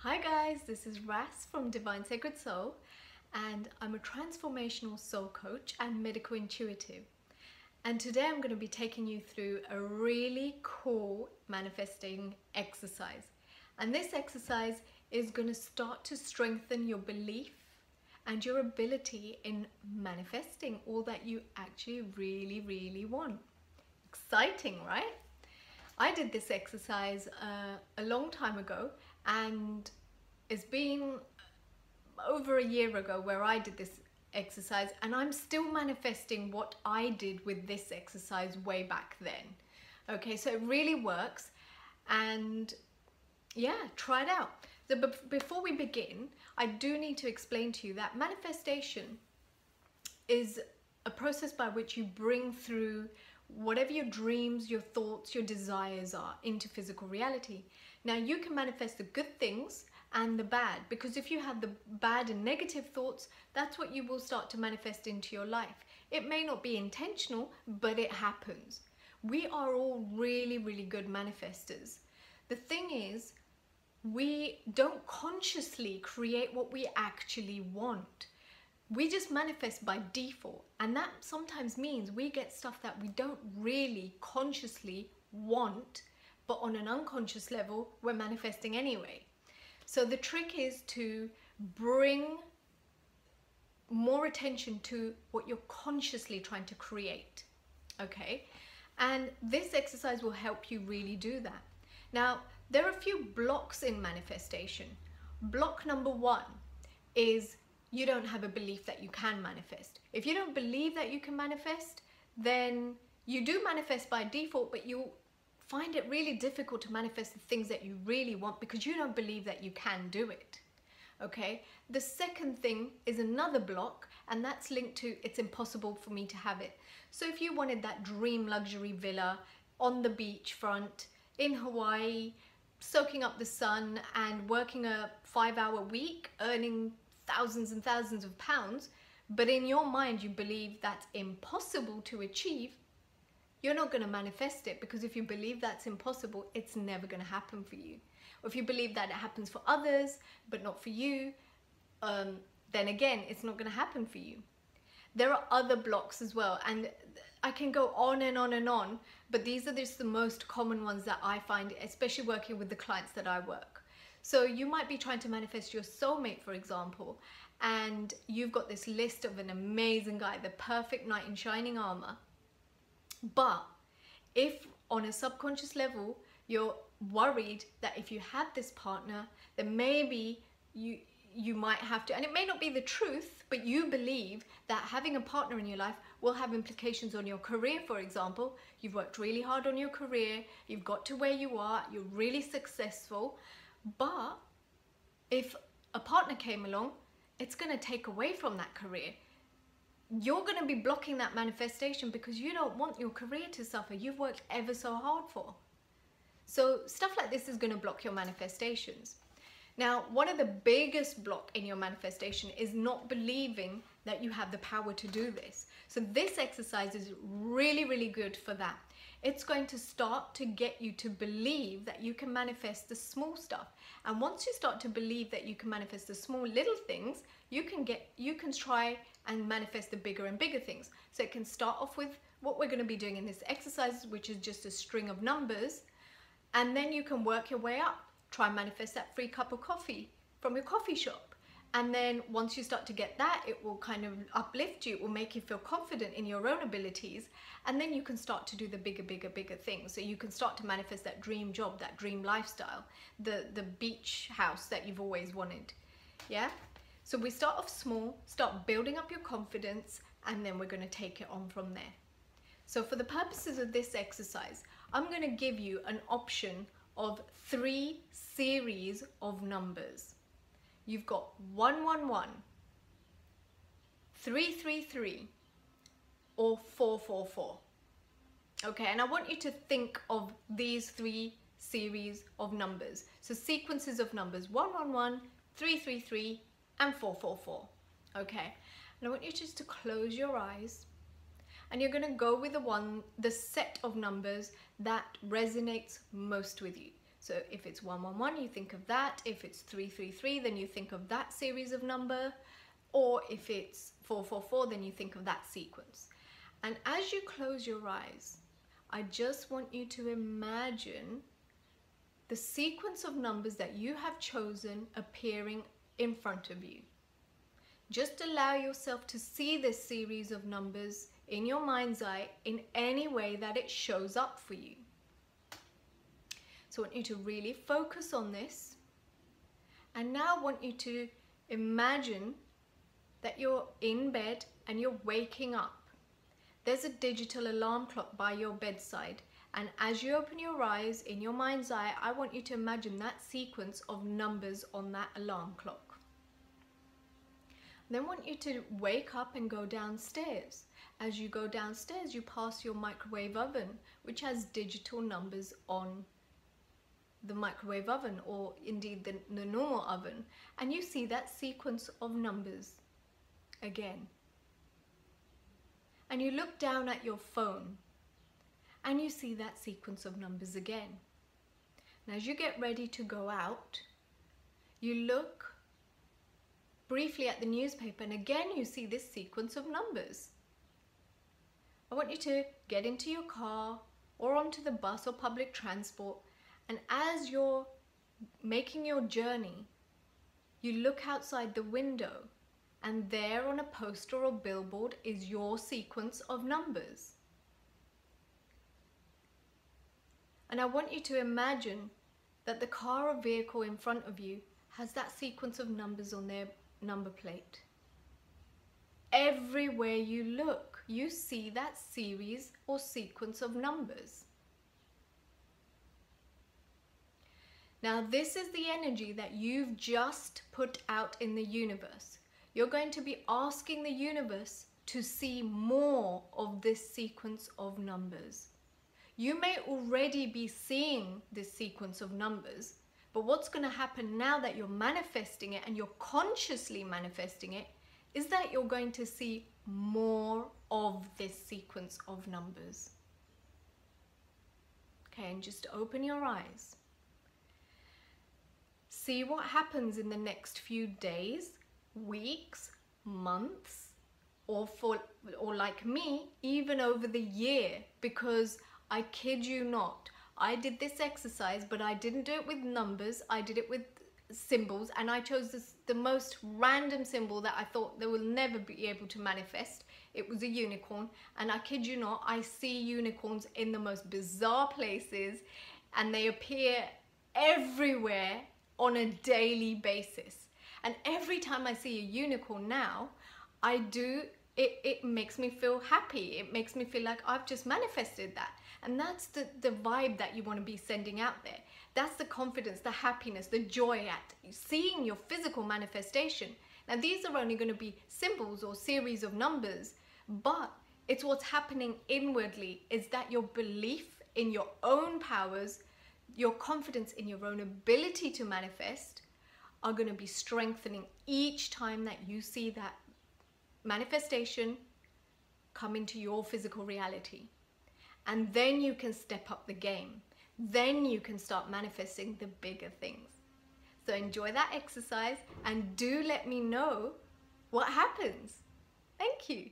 Hi guys, this is Ras from Divine Sacred Soul, and I'm a transformational soul coach and medical intuitive. And today I'm going to be taking you through a really cool manifesting exercise. And this exercise is going to start to strengthen your belief and your ability in manifesting all that you actually really want. Exciting, right? I did this exercise a long time ago, and it's been over a year ago where I did this exercise, and I'm still manifesting what I did with this exercise way back then. Okay, so it really works, and yeah, try it out. So before we begin, I do need to explain to you that manifestation is a process by which you bring through whatever your dreams, your thoughts, your desires are into physical reality. Now you can manifest the good things and the bad, because if you have the bad and negative thoughts, that's what you will start to manifest into your life. It may not be intentional, but it happens. We are all really good manifestors. The thing is, we don't consciously create what we actually want. We just manifest by default, and that sometimes means we get stuff that we don't really consciously want, but on an unconscious level we're manifesting anyway. So the trick is to bring more attention to what you're consciously trying to create, okay? And this exercise will help you really do that. Now, there are a few blocks in manifestation. Block number one is you don't have a belief that you can manifest. If you don't believe that you can manifest, then you do manifest by default, but you find it really difficult to manifest the things that you really want because you don't believe that you can do it. Okay? The second thing is another block, and that's linked to it's impossible for me to have it. So if you wanted that dream luxury villa on the beachfront in Hawaii, soaking up the sun and working a 5-hour week, earning thousands and thousands of pounds, but in your mind you believe that's impossible to achieve, you're not going to manifest it, because if you believe that's impossible, it's never going to happen for you. Or if you believe that it happens for others but not for you, then again it's not going to happen for you. There are other blocks as well, and I can go on and on and on, but these are just the most common ones that I find, especially working with the clients that I work. So you might be trying to manifest your soulmate, for example, and you've got this list of an amazing guy, the perfect knight in shining armor. But if on a subconscious level you're worried that if you had this partner, then maybe you might have to, and it may not be the truth, but you believe that having a partner in your life will have implications on your career, for example. You've worked really hard on your career, you've got to where you are, you're really successful, but if a partner came along, it's going to take away from that career. You're going to be blocking that manifestation because you don't want your career to suffer. You've worked ever so hard for. So stuff like this is going to block your manifestations. Now, one of the biggest blocks in your manifestation is not believing that you have the power to do this. So this exercise is really good for that. It's going to start to get you to believe that you can manifest the small stuff. And once you start to believe that you can manifest the small little things, you can try and manifest the bigger and bigger things. So it can start off with what we're going to be doing in this exercise, which is just a string of numbers, and then you can work your way up. Try and manifest that free cup of coffee from your coffee shop. And then once you start to get that, it will kind of uplift you, it will make you feel confident in your own abilities, and then you can start to do the bigger things. So you can start to manifest that dream job, that dream lifestyle, the beach house that you've always wanted. Yeah? So we start off small, start building up your confidence, and then we're going to take it on from there. So for the purposes of this exercise, I'm going to give you an option of 3 series of numbers. You've got 111, 333, or 444. Okay, and I want you to think of these 3 series of numbers. So sequences of numbers: 111, 333, and 444. Okay, and I want you just to close your eyes, and you're going to go with the set of numbers that resonates most with you. So if it's 111, you think of that. If it's 333, then you think of that series of number. Or if it's 444, then you think of that sequence. And as you close your eyes, I just want you to imagine the sequence of numbers that you have chosen appearing in front of you. Just allow yourself to see this series of numbers in your mind's eye in any way that it shows up for you. So I want you to really focus on this. And now I want you to imagine that you're in bed and you're waking up. There's a digital alarm clock by your bedside. And as you open your eyes, in your mind's eye, I want you to imagine that sequence of numbers on that alarm clock. Then I want you to wake up and go downstairs. As you go downstairs, you pass your microwave oven, which has digital numbers on the microwave oven, or indeed the normal oven, and you see that sequence of numbers again. And you look down at your phone and you see that sequence of numbers again. And as you get ready to go out, you look briefly at the newspaper and again you see this sequence of numbers. I want you to get into your car or onto the bus or public transport, and as you're making your journey, you look outside the window and there on a poster or billboard is your sequence of numbers. And I want you to imagine that the car or vehicle in front of you has that sequence of numbers on their number plate. Everywhere you look, you see that series or sequence of numbers. Now, this is the energy that you've just put out in the universe. You're going to be asking the universe to see more of this sequence of numbers. You may already be seeing this sequence of numbers, but what's going to happen now that you're manifesting it and you're consciously manifesting it is that you're going to see more of this sequence of numbers. Okay, and just open your eyes. See what happens in the next few days, weeks, months, or like me, even over the year, because I kid you not, I did this exercise, but I didn't do it with numbers, I did it with symbols, and I chose the most random symbol that I thought they will never be able to manifest. It was a unicorn, and I kid you not, I see unicorns in the most bizarre places, and they appear everywhere on a daily basis. And every time I see a unicorn now, it makes me feel happy. It makes me feel like I've just manifested that. And that's the vibe that you want to be sending out there. That's the confidence, the happiness, the joy at seeing your physical manifestation. Now, these are only going to be symbols or series of numbers, but it's what's happening inwardly, is that your belief in your own powers, your confidence in your own ability to manifest are going to be strengthening each time that you see that manifestation come into your physical reality. And then you can step up the game. Then you can start manifesting the bigger things. So enjoy that exercise and do let me know what happens. Thank you.